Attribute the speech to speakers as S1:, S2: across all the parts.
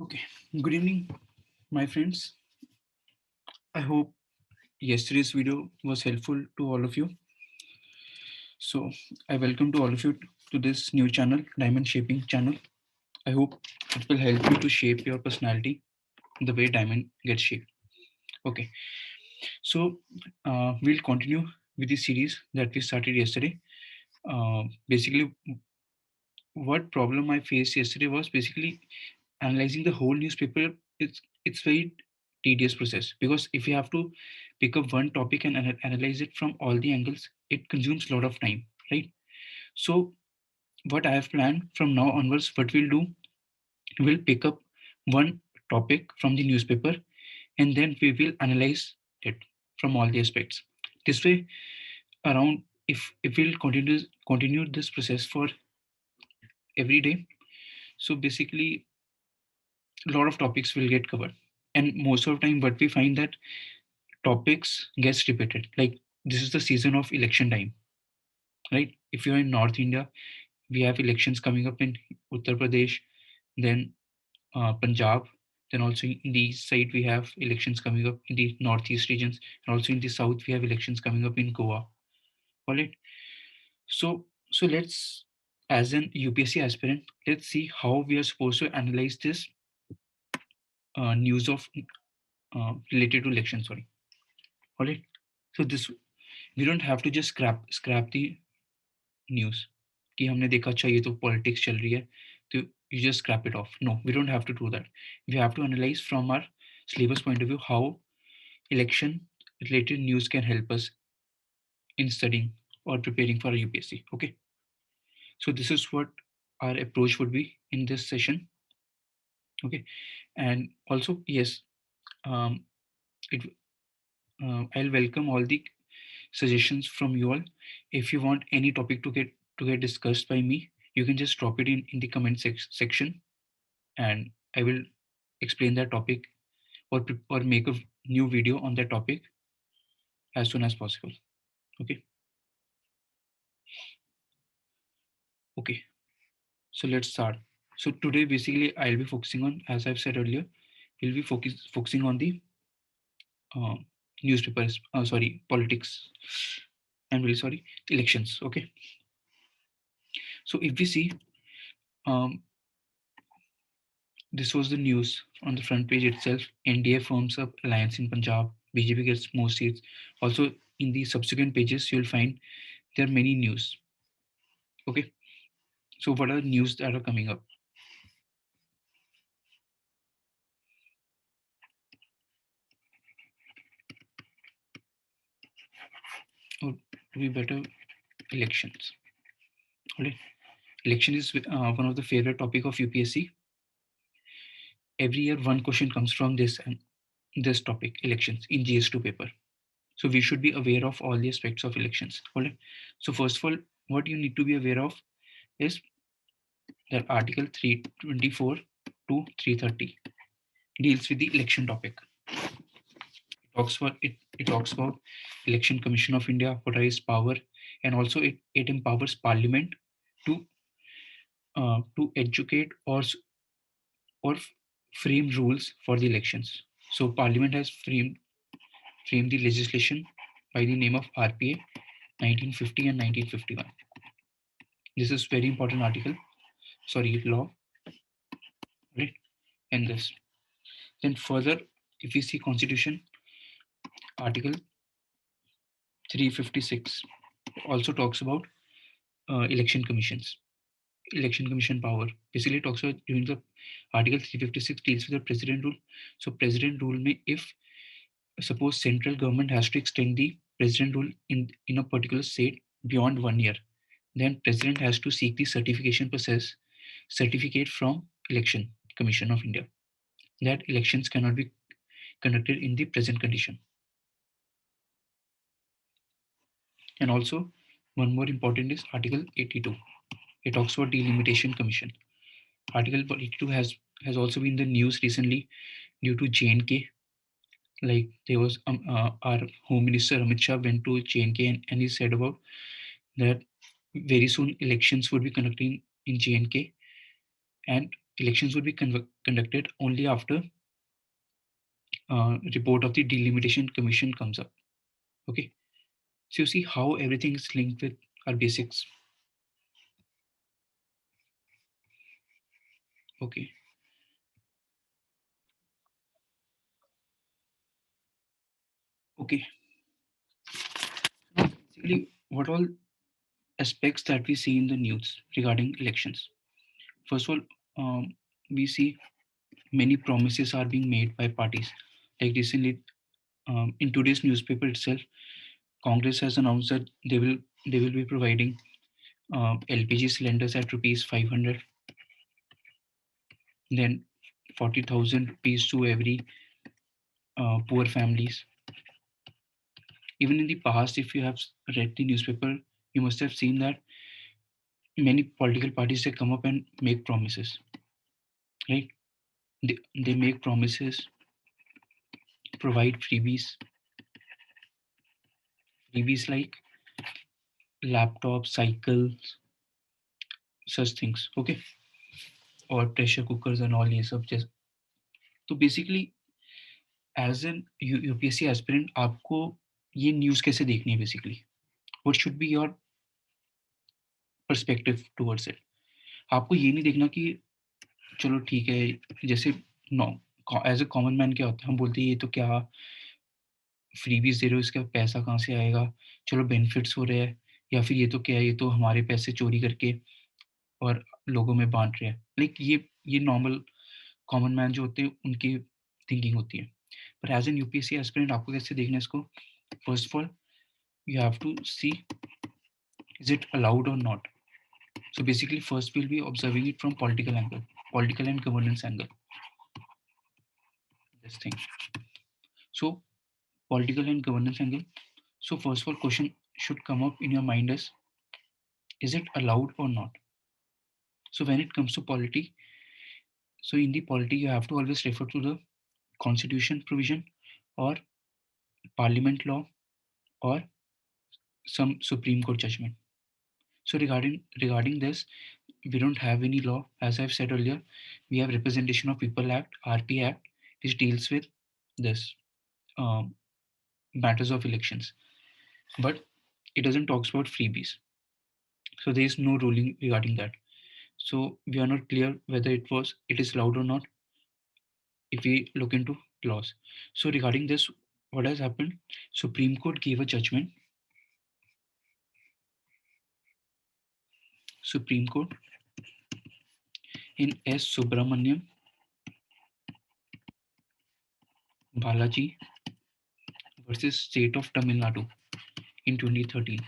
S1: Okay, good evening, my friends. I hope yesterday's video was helpful to all of you. So, I welcome to all of you to this new channel, Diamond Shaping channel. I hope it will help you to shape your personality the way diamond gets shaped. Okay, so we'll continue with the series that we started yesterday. Basically, what problem I faced yesterday was basically analyzing the whole newspaper. It's very tedious process because if you have to pick up one topic and analyze it from all the angles, it consumes a lot of time, right? So what I have planned from now onwards, what we'll do, we'll pick up one topic from the newspaper and then we will analyze it from all the aspects. This way, around if we'll continue this process for every day, so basically a lot of topics will get covered, and most of the time what we find that topics gets repeated. Like, this is the season of election time, right? If you're in North India, we have elections coming up in Uttar Pradesh, then Punjab, then also in the east side we have elections coming up in the northeast regions, and also in the south we have elections coming up in Goa. All right. So let's, as an UPSC aspirant, let's see how we are supposed to analyze this news of related to election. Sorry. All right. So this, we don't have to just scrap the news कि हमने देखा अच्छा ये तो politics चल रही है तो you just scrap it off. No, we don't have to do that. We have to analyze from our syllabus point of view how election related news can help us in studying or preparing for a UPSC. Okay, so this is what our approach would be in this session. Okay, and also yes, um, it I'll welcome all the suggestions from you all. If you want any topic to get discussed by me, you can just drop it in the comment section, and I will explain that topic or make a new video on that topic as soon as possible. Okay. Okay. So let's start. So today basically I'll be focusing on, as I've said earlier, we'll be focusing on the uh, newspapers. Sorry, politics. I'm really sorry, elections. Okay. So if we see, um, this was the news on the front page itself. NDA forms up alliance in Punjab. BJP gets more seats. Also, in the subsequent pages, you'll find there are many news. Okay. So what are the news that are coming up? Or to be better, elections. Okay. Election is one of the favorite topic of UPSC. Every year, one question comes from this and this topic, elections, in GS2 paper. So we should be aware of all the aspects of elections. All right. So first of all, what you need to be aware of is that Article 324 to 330 deals with the election topic. It talks about Election Commission of India, what are its power, and also it empowers Parliament to educate or frame rules for the elections. So Parliament has framed the legislation by the name of RPA 1950 and 1951. This is very important article. Sorry, law, right? And this. Then further, if we see Constitution, Article 356 also talks about election commissions, election commission power. Basically, talks about during the Article 356 deals with the president rule. So president rule may, if suppose central government has to extend the president rule in a particular state beyond 1 year, then president has to seek the certification process certificate from election commission of India that elections cannot be conducted in the present condition. And also one more important is Article 82. It talks about delimitation commission. Article 82 has also been in the news recently due to JNK. Like there was our Home Minister Amit Shah went to JNK and he said about that very soon elections would be conducted in JNK, and elections would be conducted only after report of the delimitation commission comes up. Okay, so you see how everything is linked with our basics. Okay, okay. Now, basically, what all aspects that we see in the news regarding elections? First of all, we see many promises are being made by parties. Like recently, in today's newspaper itself, Congress has announced that they will be providing LPG cylinders at rupees 500, then 40,000 rupees to every poor families. Even in the past, if you have read the newspaper, you must have seen that many political parties they come up and make promises, right? They make promises, provide freebies like laptops, cycles, such things, okay, or pressure cookers and all ये सब just. तो basically as an UPSC aspirant आपको ये news कैसे देखनी है basically? What should be your perspective towards it? आपको ये नहीं देखना कि चलो ठीक है, जैसे no as a common man क्या होता है, हम बोलते हैं ये तो क्या फ्रीबीज दे रहे हो, इसका पैसा कहाँ से आएगा, चलो बेनिफिट्स हो रहे हैं, या फिर ये तो क्या है, ये तो हमारे पैसे चोरी करके और लोगों में बांट रहे हैं। लाइक ये नॉर्मल कॉमन मैन जो होते हैं उनकी थिंकिंग होती है। पर एज एन यूपीएससी एस्पिरेंट आपको कैसे देखना है इसको? First of all you have to see, is it allowed or not? So basically first we'll be observing it from political angle, political and governance angle, this thing. So political and governance angle. So first of all question should come up in your mind is it allowed or not? So when it comes to polity, so in the polity you have to always refer to the constitution provision or parliament law or some supreme court judgment. So regarding this, we don't have any law. As I've said earlier, we have Representation of People Act, RP Act, which deals with this um, matters of elections, but it doesn't talks about freebies. So there is no ruling regarding that. So we are not clear whether it is allowed or not if we look into laws. So regarding this, what has happened? Supreme Court gave a judgment. Supreme Court in S. Subramaniam Balaji versus State of Tamil Nadu in 2013.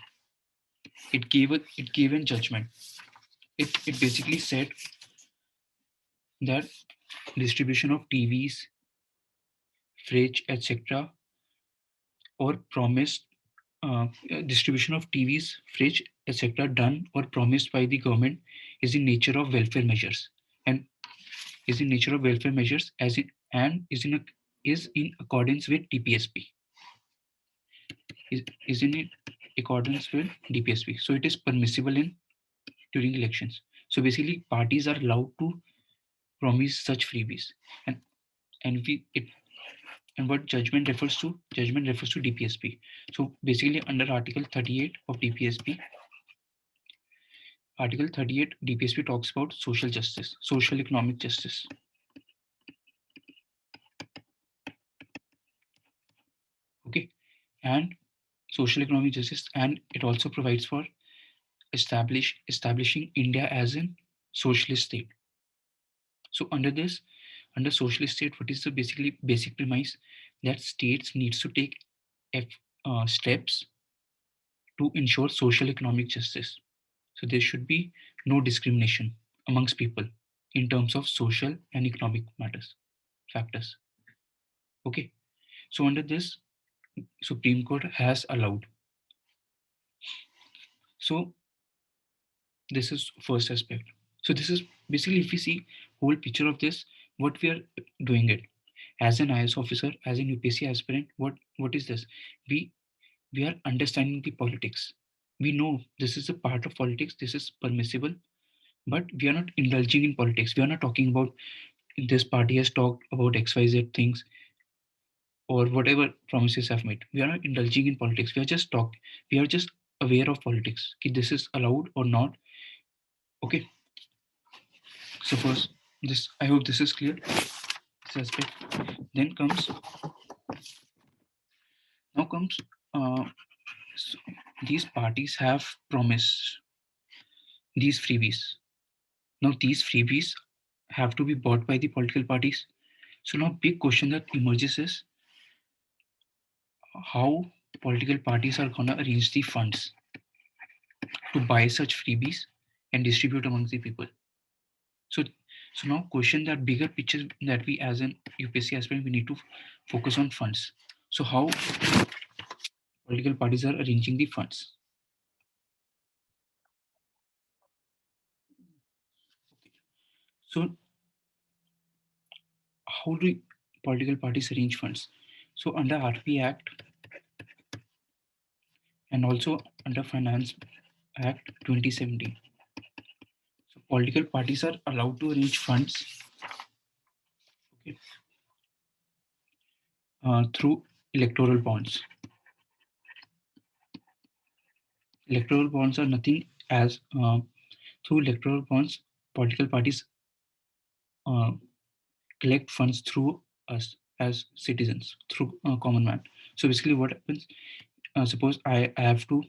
S1: It gave a judgment. It basically said that distribution of TVs, fridge, etc., or promised distribution of TVs, fridge, etc., done or promised by the government is in nature of welfare measures, and is in nature of welfare measures as in and is in accordance with DPSP. Is in accordance with DPSP. So it is permissible in during elections. So basically, parties are allowed to promise such freebies, and and we it and what judgment refers to? Judgment refers to DPSP. So basically, under Article 38 of DPSP, Article 38 DPSP talks about social justice, social economic justice. Okay, and social economic justice, and it also provides for establishing India as a socialist state. So under socialist state, what is the basically basic premise that states needs to take steps to ensure social economic justice. So there should be no discrimination amongst people in terms of social and economic matters, factors. Okay. So under this, Supreme Court has allowed. So this is first aspect. So this is basically if we see whole picture of this, what we are doing it as an IS officer, as an UPSC aspirant, what is this? We are understanding the politics. We know this is a part of politics. This is permissible. but we are not indulging in politics. We are not talking about this party has talked about XYZ things or whatever promises have made. We are not indulging in politics. We are just aware of politics. Ki this is allowed or not. Okay. So first, this I hope this is clear. This aspect. Then comes now comes uh, so these parties have promised these freebies. Now these freebies have to be bought by the political parties. So now big question that emerges is how political parties are gonna arrange the funds to buy such freebies and distribute amongst the people. So so now question that bigger picture that we as an UPSC aspirant we need to focus on funds. So how political parties are arranging the funds. So how do political parties arrange funds? So under RP Act and also under Finance Act 2017. So political parties are allowed to arrange funds, okay, through electoral bonds. Electoral bonds are nothing as through electoral bonds, political parties uh, collect funds through us as citizens, through common man. So basically, what happens? Suppose I have to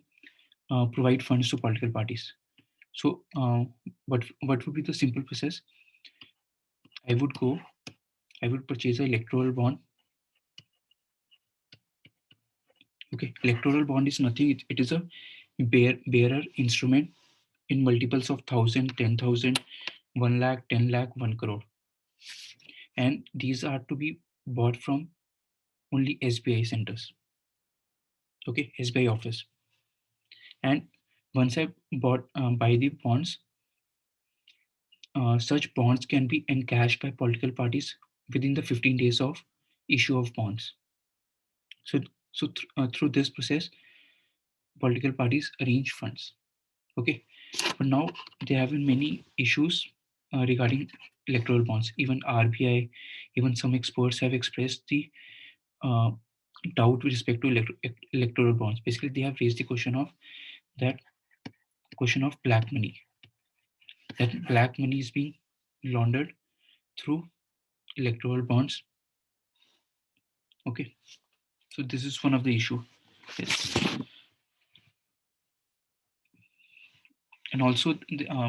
S1: provide funds to political parties. So what would be the simple process? I would go, I would purchase an electoral bond. Okay, electoral bond is nothing. It is a bearer instrument in multiples of 1,000, 10,000, 1 lakh, 10 lakh, 1 crore, and these are to be bought from only SBI centers. Okay, SBI office. And once I bought buy the bonds, such bonds can be encashed by political parties within the 15 days of issue of bonds. So through this process, political parties arrange funds. Okay, but now there have been many issues regarding electoral bonds. Even RBI, even some experts have expressed the uh, doubt with respect to electoral bonds. Basically, they have raised the that question of black money. That black money is being laundered through electoral bonds. Okay, so this is one of the issue. Yes. And also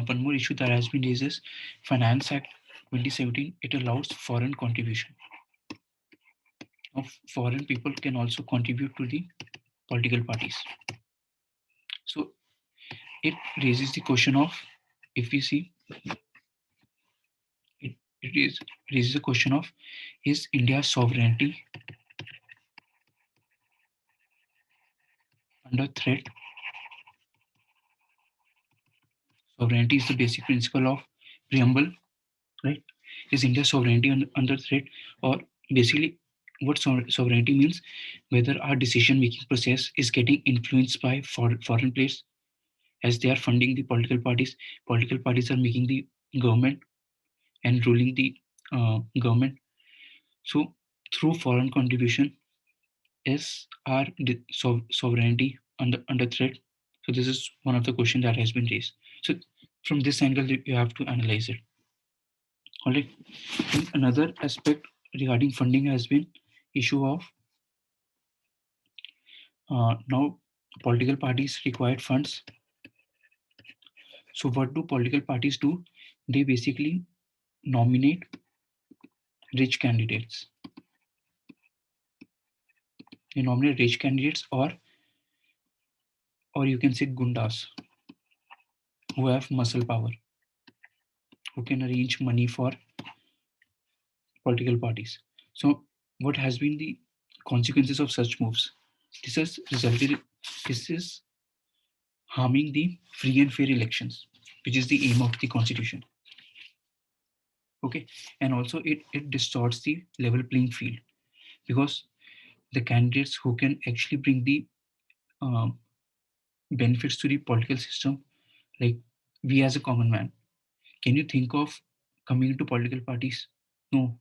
S1: one more issue that has been raised is Finance Act 2017. It allows foreign contribution. Now, foreign people can also contribute to the political parties. So it raises the question of, if we see, raises the question of, is India's sovereignty under threat? Sovereignty is the basic principle of preamble, right? Is India's sovereignty under threat? Or basically, what sovereignty means? Whether our decision making process is getting influenced by foreign players as they are funding the political parties. Political parties are making the government and ruling the government. So through foreign contribution, is our sovereignty under threat? So this is one of the questions that has been raised. So from this angle, you have to analyze it. All right. And another aspect regarding funding has been issue of now political parties required funds. So what do political parties do? They basically nominate rich candidates. They nominate rich candidates, or you can say gundas, who have muscle power, who can arrange money for political parties. So what has been the consequences of such moves? This has resulted. This is harming the free and fair elections, which is the aim of the constitution. Okay, and also it distorts the level playing field, because the candidates who can actually bring the um, benefits to the political system, like we as a common man, Can you think of coming into political parties? No,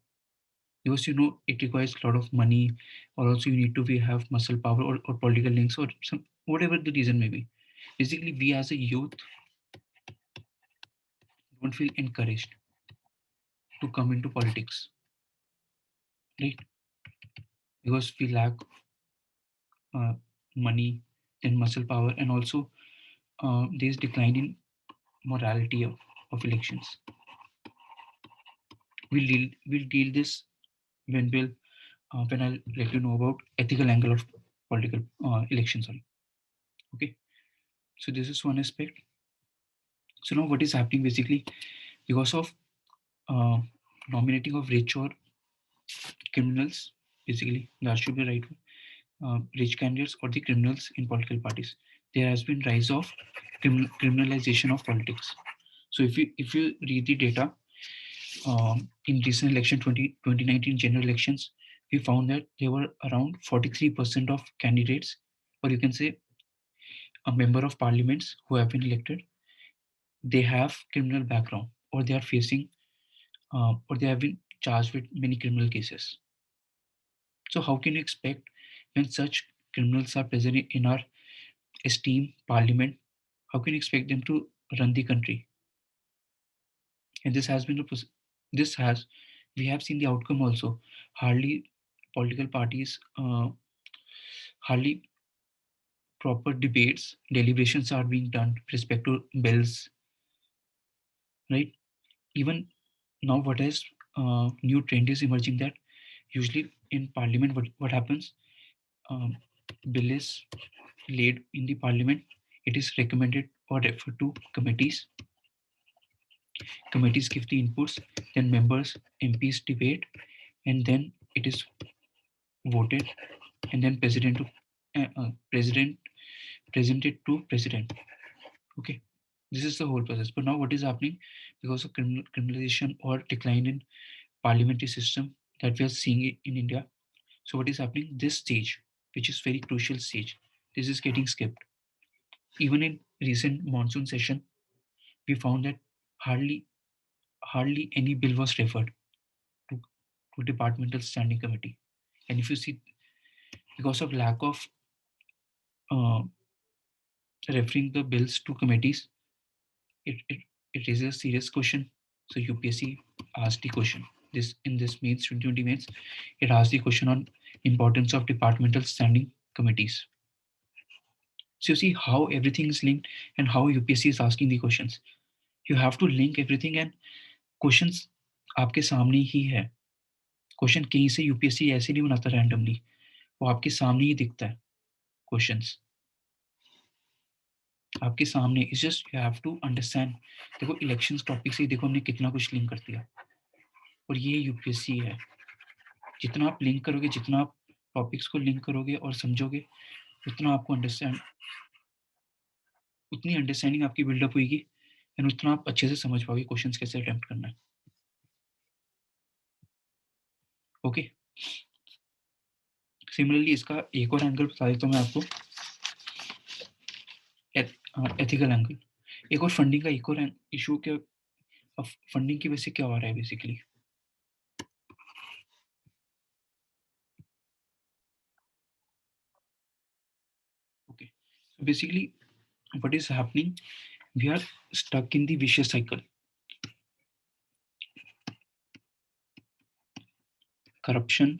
S1: because it requires a lot of money, or also you need to have muscle power, or political links, or some whatever the reason may be. Basically, we as a youth don't feel encouraged to come into politics, right? Because we lack uh, money and muscle power, and also there's decline in morality of elections. We'll deal this when I'll let you know about ethical angle of political elections. Sorry. Okay. So this is one aspect. So now what is happening basically because of uh, nominating of rich or criminals, basically that should be right. Rich candidates or the criminals in political parties. There has been rise of criminalization of politics. So if you read the data in recent election 2019 general elections, we found that there were around 43% of candidates, or you can say a member of parliaments who have been elected, they have criminal background, or they are facing or they have been charged with many criminal cases. So how can you expect when such criminals are present in our esteemed parliament? How can you expect them to run the country? And this has been this has we have seen the outcome also. Hardly political parties, hardly proper debates, deliberations are being done with respect to bills, right? Even now, what is new trend is emerging that usually in parliament, what happens? Um, bill is laid in the parliament. It is recommended or referred to committees. Committees give the inputs, then members, MPs debate, and then it is voted, and then president presented to president. Okay, this is the whole process. But now what is happening because of criminalization or decline in parliamentary system that we are seeing it in India? So what is happening? This stage, which is very crucial stage, this is getting skipped. Even in recent monsoon session, we found that hardly hardly any bill was referred to, to departmental standing committee. And if you see, because of lack of uh, referring the bills to committees, it raises a serious question. So UPSC asked the question. This in this mains 2020 mains, it asked the question on importance of departmental standing committees. So you see how everything is linked and how UPSC is asking the questions. You have to link everything, and questions आपके सामने ही है. Question कहीं से UPSC ऐसे नहीं बनाता randomly, वो आपके सामने ही दिखता है. क्वेश्चंस आपके सामने, it's just you have to understand. देखो इलेक्शंस टॉपिक से ही देखो हमने कितना कुछ लिंक कर दिया, और ये यूपीएससी है. जितना आप लिंक करोगे, जितना आप टॉपिक्स को लिंक करोगे और समझोगे, उतना आपको उतनी अंडरस्टैंडिंग आपकी बिल्डअप होगी, एंड उतना आप अच्छे से समझ पाओगे क्वेश्चन कैसे अटेम्प्ट करना है. ओके, सिमिलरली इसका एक और एंगल बता देता हूँ मैं आपको, एथिकल एंगल. एक और फंडिंग का एक और इशू क्या, फंडिंग की वजह से क्या हो रहा है basically. Okay, so basically what is happening, we are stuck in the vicious cycle. Corruption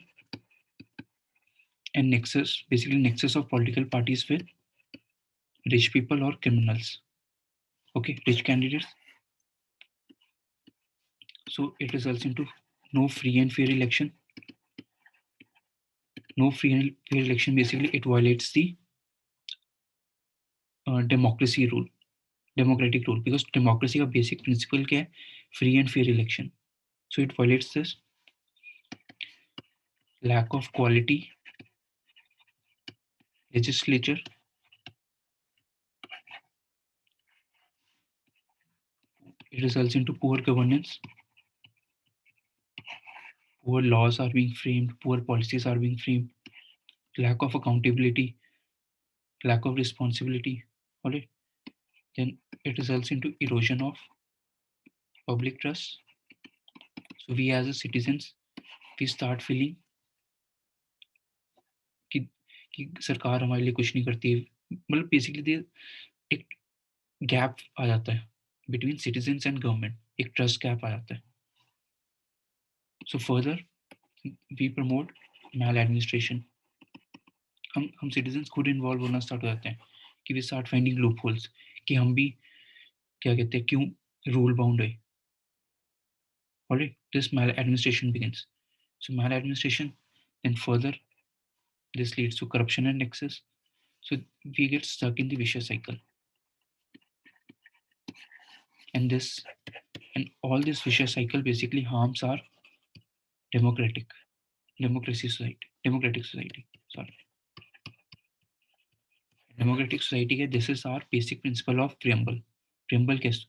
S1: and nexus, basically nexus of political parties with rich people or criminals. Okay, rich candidates. So it results into no free and fair election. No free and fair election, basically it violates the democracy rule, democratic rule, because democracy का basic principle क्या है, free and fair election. So it violates this. Lack of quality legislature, it results into poor governance. Poor laws are being framed, poor policies are being framed, lack of accountability, lack of responsibility. All right, then it results into erosion of public trust. So we as a citizens, we start feeling कि कि सरकार हमारे लिए कुछ नहीं करती है, मतलब बेसिकली एक गैप आ जाता है बिटवीन सिटीजन्स एंड गवर्नमेंट, एक ट्रस्ट गैप आ जाता है. So further we promote maladministration. हम सिटीजन्स खुद इन्वॉल्व होना स्टार्ट हो जाते हैं कि we start finding loopholes कि हम भी क्या कहते हैं क्यों रूल बाउंड है. Alright, this maladministration begins. So maladministration, then further this leads to corruption and excess. So we get stuck in the vicious cycle, and all this vicious cycle basically harms our democratic democracy society democratic society. Sorry, democratic society. This is our basic principle of preamble. Preamble case.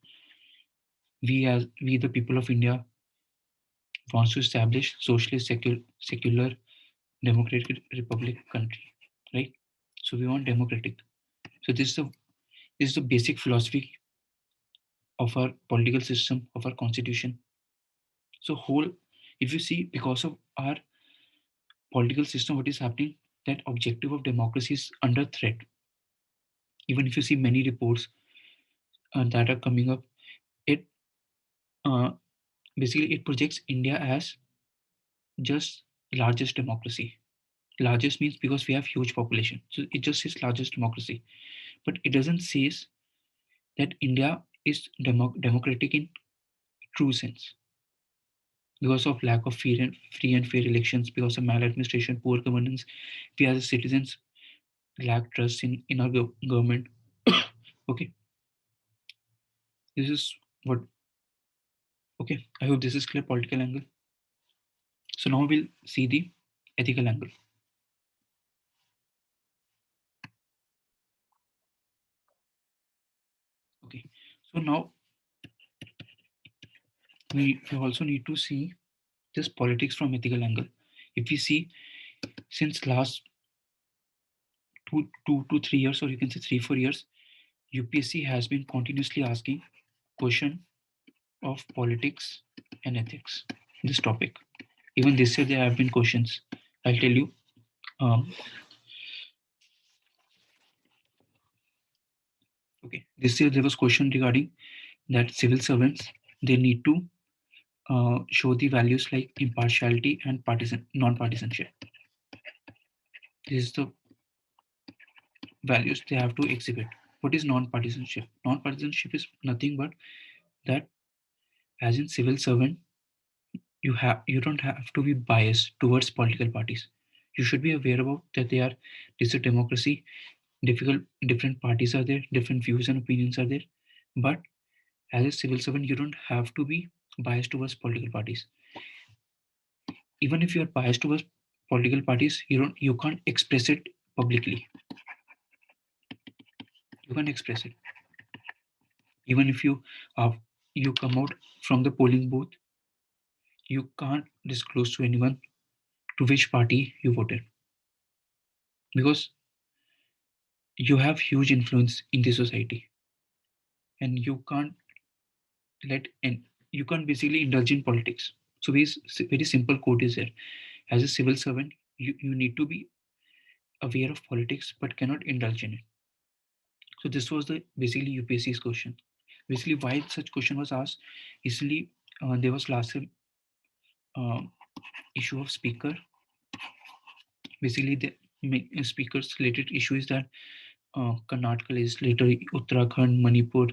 S1: We the people of India wants to establish socialist secular democratic republic country, right? So we want democratic. So this is the basic philosophy of our political system, of our constitution. So whole, if you see, because of our political system, what is happening, that objective of democracy is under threat. Even if you see many reports that are coming up, it uh, basically it projects India as just largest democracy. Largest means because we have huge population, so it just says largest democracy, but it doesn't say that India is democratic in true sense. Because of lack of free and fair elections, because of maladministration, poor governance, we as citizens lack trust in our government. Okay, this is what. Okay, I hope this is clear political angle. So now we'll see the ethical angle. Okay, so now we also need to see this politics from ethical angle. If we see since last 2 to 3 years, or you can say 3 4 years, UPSC has been continuously asking question of politics and ethics. This topic. Even this year there have been questions. I'll tell you. Um, okay, this year there was question regarding that civil servants, they need to show the values like impartiality and non-partisanship. This is the values they have to exhibit. What is non-partisanship? Non-partisanship is nothing but that, as in civil servant, you don't have to be biased towards political parties. You should be aware about that they are, this is a democracy, different parties are there, different views and opinions are there, but as a civil servant you don't have to be biased towards political parties. Even if you are biased towards political parties, you can't express it publicly. You can't express it. Even if uh, you come out from the polling booth, you can't disclose to anyone to which party you voted, because you have huge influence in the society, and you can't basically indulge in politics. So very simple quote is there. As a civil servant, you need to be aware of politics but cannot indulge in it. So this was the basically UPSC's question. Basically, why such question was asked? Easily, there was last uh, issue of speaker. Basically, the speakers related issue is that Karnataka legislator, Uttarakhand, Manipur,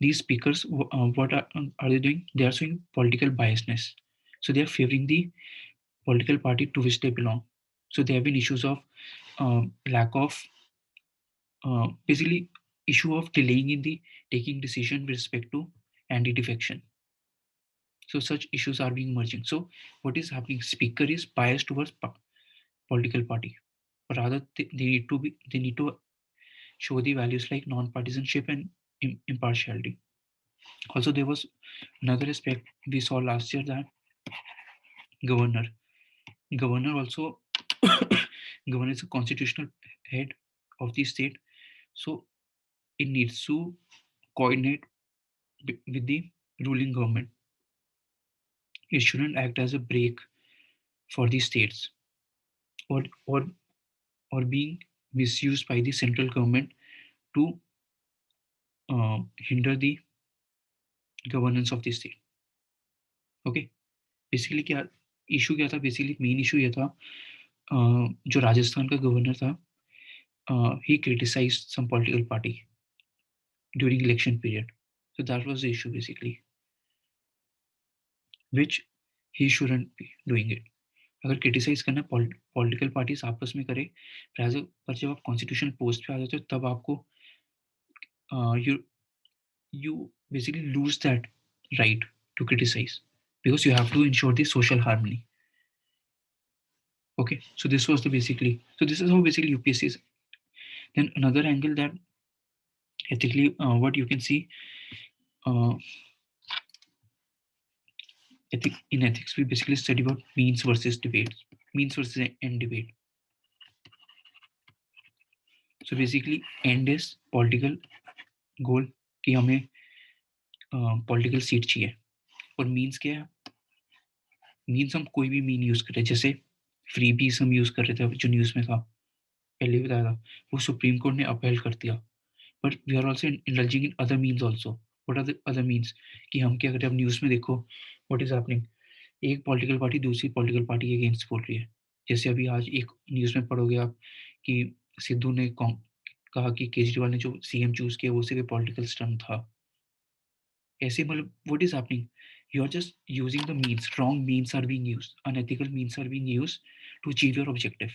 S1: these speakers, what are they doing? They are showing political biasness. So they are favoring the political party to which they belong. So there have been issues of lack of basically issue of delaying in the taking decision with respect to anti-defection. So such issues are being emerging. So what is happening? Speaker is biased towards political party, but rather they need to show the values like non-partisanship and impartiality. Also, there was another aspect we saw last year, that governor. Governor also governor is a constitutional head of the state, so it needs to coordinate with the ruling government. it shouldn't act as a brake for the states, or or or being misused by the central government to hinder the governance of the state. Okay, basically क्या issue क्या था? Basically main issue ये था, जो राजस्थान का governor था, he criticized some political party during election period. So that was the issue basically, which he shouldn't be doing it. अगर criticise करना पॉलिटिकल पार्टीज आपस में करे, पर जब आप कॉन्स्टिट्यूशन पोस्ट पे आ जाते हो तब आपको you you basically lose that right to criticise, because you have to ensure the social harmony. Okay, so this was the basically, so this is how basically UPSC is. Then another angle that ethically, what you can see, uh, in ethics we basically study about means versus debate, means versus end debate. So basically end is political goal, कि हमें political seat चाहिए, और means क्या है? Means हम कोई भी mean use कर रहे हैं, जैसे फ्री पीस हम यूज कर रहे थे जो न्यूज में था, पहले भी बताया था, वो सुप्रीम कोर्ट ने अपहेल्ड कर दिया, but we are also indulging in other means also. What are the other means? कि हम क्या करें? अब न्यूज में देखो व्हाट इज हैपनिंग, एक पॉलिटिकल पार्टी दूसरी पॉलिटिकल पार्टी के अगेंस्ट बोल रही है. जैसे अभी आज एक न्यूज में पढ़ोगे आप कि सिद्धू ने कहा कि केजरीवाल ने जो सीएम चूज किया वो सिर्फ पॉलिटिकल स्टंट था. ऐसे मतलब what is happening? You are just using the means. Wrong means are being used. Unethical means are being used to achieve your objective.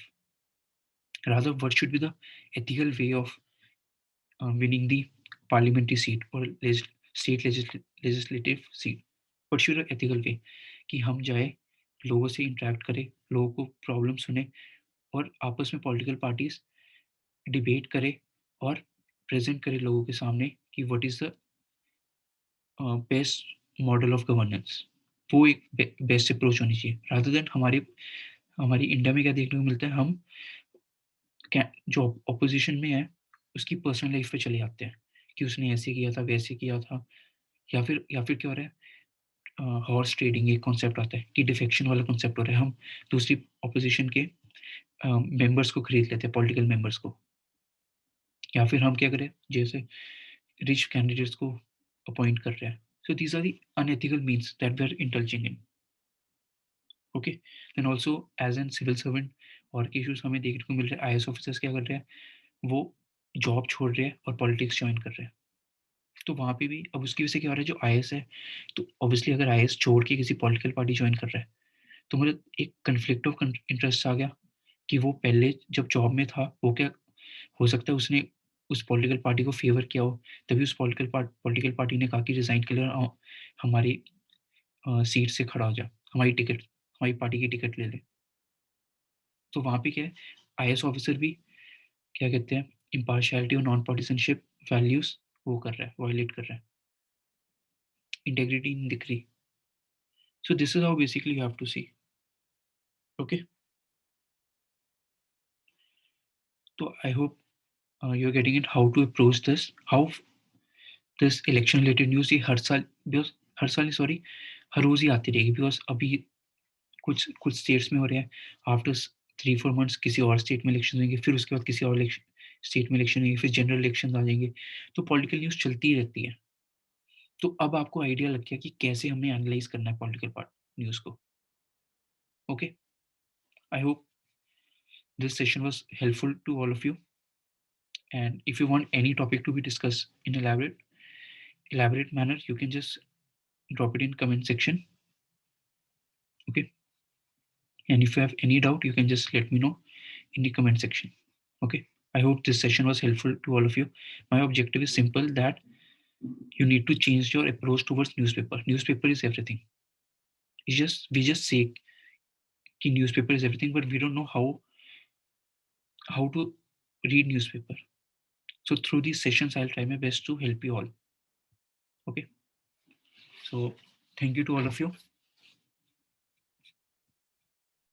S1: Rather, what should be the ethical way of winning the parliamentary seat or state legislative seat? What should be ethical way? कि हम जाए, लोगों से interact करें, लोगों को problem सुने, और आपस में पॉलिटिकल पार्टीज डिबेट करें और प्रेजेंट करें लोगों के सामने कि what is the best model of governance. वो एक बेस्ट अप्रोच होनी चाहिए, रादर देन हमारी इंडिया में क्या देखने को मिलता है, हम जो ऑपोजिशन में है उसकी पर्सनल लाइफ पे चले जाते हैं कि उसने ऐसे किया था, वैसे किया था, या फिर क्या हो रहा है, हॉर्स ट्रेडिंग एक कॉन्सेप्ट आता है कि डिफेक्शन वाला कॉन्सेप्ट हो रहा है. हम दूसरी ऑपोजिशन के मेंबर्स को खरीद लेते हैं, पॉलिटिकल मेंबर्स को, या फिर हम क्या करें, जैसे रिच कैंडिडेट्स को अपॉइंट कर रहे हैं. So these are the unethical means that we are indulging in. Okay, then also as an civil servant और के इशूज हमें देखने को मिल रहे हैं. आई ऑफिसर्स क्या कर रहे हैं? वो जॉब छोड़ रहे हैं और पॉलिटिक्स ज्वाइन कर रहे हैं. तो वहाँ पे भी अब उसकी वजह से क्या हो रहा है, जो आई है, तो ऑब्वियसली अगर आई छोड़ के किसी पॉलिटिकल पार्टी ज्वाइन कर रहा है तो मतलब एक कन्फ्लिक्ट ऑफ इंटरेस्ट आ गया कि वो पहले जब जॉब में था वो क्या हो सकता है उसने उस पॉलिटिकल पार्टी को फेवर किया हो, तभी उस पॉलिटिकल पार्टी ने कहा कि रिजाइन के लिए हमारी सीट से खड़ा हो जा, हमारी पार्टी की टिकट ले ले. तो वहाँ पे क्या है, आई ऑफिसर भी क्या कहते हैं, इम्पार्शियलिटी और नॉन पार्टिसनशिप वैल्यूज वो कर रहा है, वायलेट कर रहा है, इंटेग्रिटी नहीं दिख रही. So this is how basically you have to see. Okay. So I hope you're getting it how to approach this. How this election related news ये हर साल सॉरी हर रोज ही आती रहेगी, बिकॉज अभी कुछ स्टेट्स में हो रहे हैं. आफ्टर 3-4 मंथ्स किसी और स्टेट में इलेक्शन होंगे, फिर उसके बाद किसी और स्टेट में इलेक्शन होंगे, फिर जनरल इलेक्शन आ जाएंगे. तो पॉलिटिकल न्यूज चलती ही रहती है. तो अब आपको आइडिया लग गया कि कैसे हमें एनालाइज करना है पॉलिटिकल पार्ट न्यूज को. Okay, I hope this session was helpful to all of you. And if you want any topic to be discussed in elaborate manner, you can just drop it in comment section. Okay. And if you have any doubt, you can just let me know in the comment section. Okay. I hope this session was helpful to all of you. My objective is simple, that you need to change your approach towards newspaper. Newspaper is everything. We just say कि newspaper is everything, but we don't know how to read newspaper. So through these sessions, I'll try my best to help you all. Okay. So thank you to all of you.